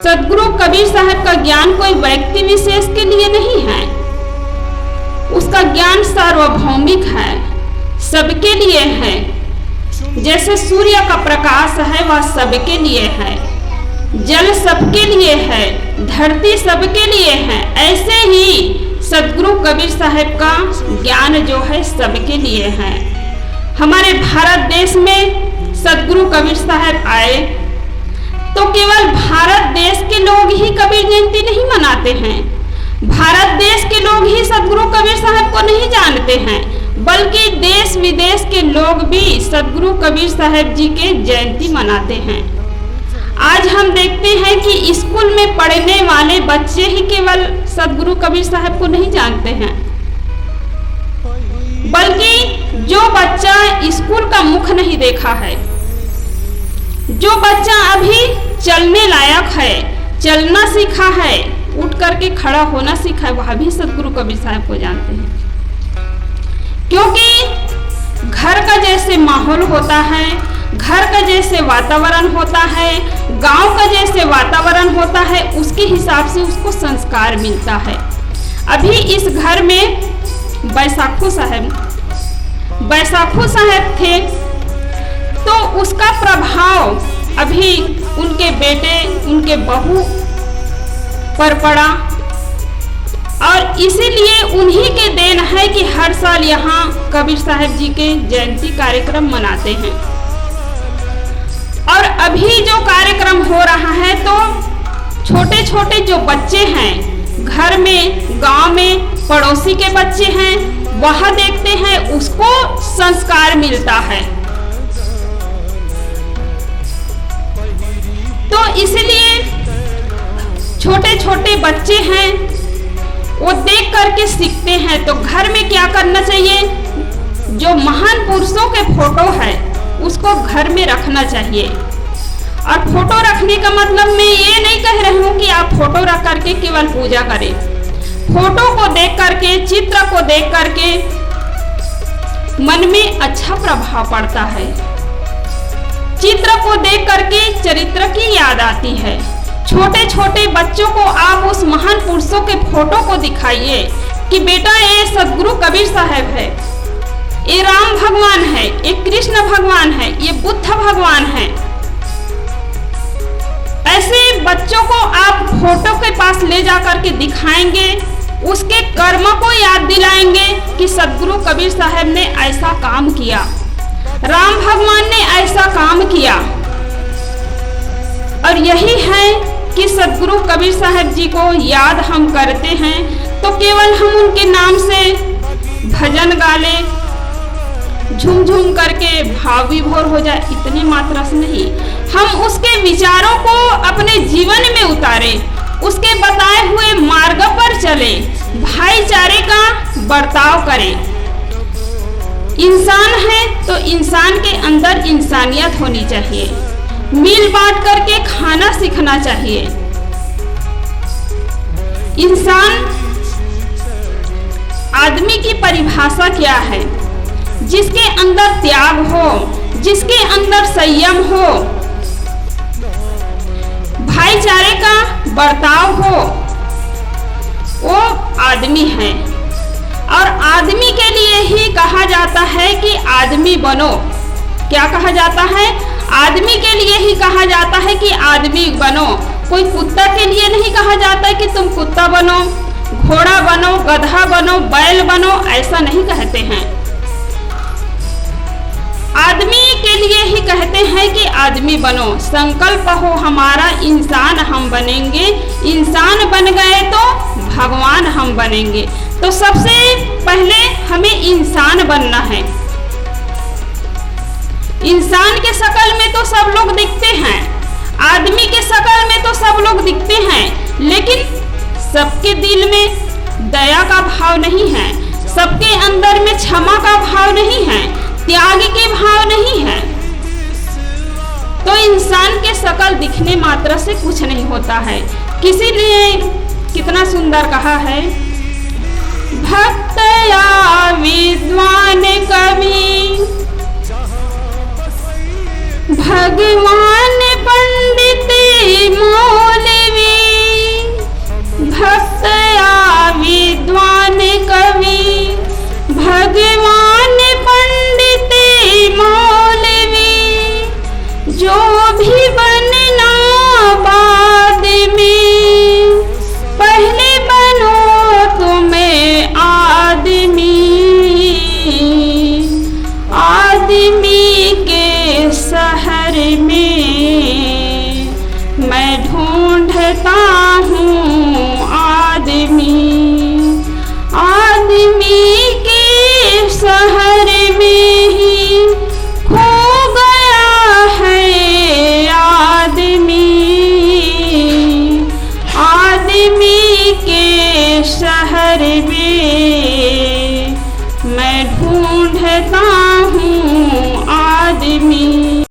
सदगुरु कबीर साहब का ज्ञान कोई व्यक्ति विशेष के लिए नहीं है, उसका ज्ञान सार्वभौमिक है, सबके लिए है। जैसे सूर्य का प्रकाश है वह सबके लिए है, जल सबके लिए है, धरती सबके लिए है, ऐसे ही सदगुरु कबीर साहब का ज्ञान जो है सबके लिए है। हमारे भारत देश में सदगुरु कबीर साहब आए तो केवल भारत देश के लोग ही कबीर जयंती नहीं मनाते हैं, भारत देश के लोग ही सदगुरु कबीर साहब को नहीं जानते हैं, बल्कि देश विदेश के लोग भी सदगुरु कबीर साहब जी के जयंती मनाते हैं। आज हम देखते हैं कि स्कूल में पढ़ने वाले बच्चे ही केवल सदगुरु कबीर साहब को नहीं जानते हैं, बल्कि जो बच्चा स्कूल का मुख नहीं देखा है, जो बच्चा अभी चलने लायक है, चलना सीखा है, उठ करके खड़ा होना सीखा है, वह भी सदगुरु कबीर साहब को जानते हैं। क्योंकि घर का जैसे माहौल होता है, घर का जैसे वातावरण होता है, गांव का जैसे वातावरण होता है, उसके हिसाब से उसको संस्कार मिलता है। अभी इस घर में बैसाखू साहब थे तो उसका प्रभाव अभी उनके बेटे, उनके बहू पर पड़ा और इसीलिए उन्हीं के देन है कि हर साल यहाँ कबीर साहब जी के जयंती कार्यक्रम मनाते हैं। और अभी जो कार्यक्रम हो रहा है तो छोटे छोटे जो बच्चे हैं, घर में, गांव में, पड़ोसी के बच्चे हैं, वह देखते हैं, उसको संस्कार मिलता है। तो इसलिए छोटे छोटे बच्चे हैं, वो देख करके सीखते हैं। तो घर में क्या करना चाहिए, जो महान पुरुषों के फोटो है उसको घर में रखना चाहिए। और फोटो रखने का मतलब मैं ये नहीं कह रही हूँ कि आप फोटो रख करके केवल पूजा करें। फोटो को देख करके, चित्र को देख करके मन में अच्छा प्रभाव पड़ता है। चित्र को देख करके चरित्र की याद आती है। छोटे छोटे बच्चों को आप उस महान पुरुषों के फोटो को दिखाइए कि बेटा ये सदगुरु कबीर साहब है, ये राम भगवान है, ये कृष्ण भगवान है, ये बुद्ध भगवान है। ऐसे बच्चों को आप फोटो के पास ले जा करके दिखाएंगे, उसके कर्म को याद दिलाएंगे कि सदगुरु कबीर साहब ने ऐसा काम किया, राम भगवान ने ऐसा काम किया। और यही है कि सदगुरु कबीर साहब जी को याद हम करते हैं तो केवल हम उनके नाम से भजन गा ले, झूम झूम करके भाव विभोर हो जाए, इतनी मात्रा से नहीं। हम उसके विचारों को अपने जीवन में उतारे, उसके बताए हुए मार्ग पर चले, भाईचारे का बर्ताव करें। इंसान है तो इंसान के अंदर इंसानियत होनी चाहिए, मिल बांट करके खाना सीखना चाहिए। इंसान, आदमी की परिभाषा क्या है, जिसके अंदर त्याग हो, जिसके अंदर संयम हो, भाईचारे का बर्ताव हो, वो आदमी है। और आदमी के लिए ही कहा जाता है कि आदमी बनो। क्या कहा जाता है, आदमी के लिए ही कहा जाता है कि आदमी बनो। कोई कुत्ता के लिए नहीं कहा जाता है कि तुम कुत्ता बनो, घोड़ा बनो, गधा बनो, बैल बनो, ऐसा नहीं कहते हैं। आदमी के लिए ही कहते हैं कि आदमी बनो। संकल्प हो हमारा इंसान हम बनेंगे, इंसान बन गए तो भगवान हम बनेंगे। तो सबसे पहले हमें इंसान बनना है। इंसान के शकल में तो सब लोग दिखते हैं, आदमी के शकल में तो सब लोग दिखते हैं, लेकिन सबके दिल में दया का भाव नहीं है, सबके अंदर में क्षमा का भाव नहीं है, त्याग के भाव नहीं है। तो इंसान के शकल दिखने मात्र से कुछ नहीं होता है। किसी ने कितना सुंदर कहा है, भक्त या विद्वान कवि, भगवान पंडित मौलवी, मैं ढूंढता हूँ आदमी।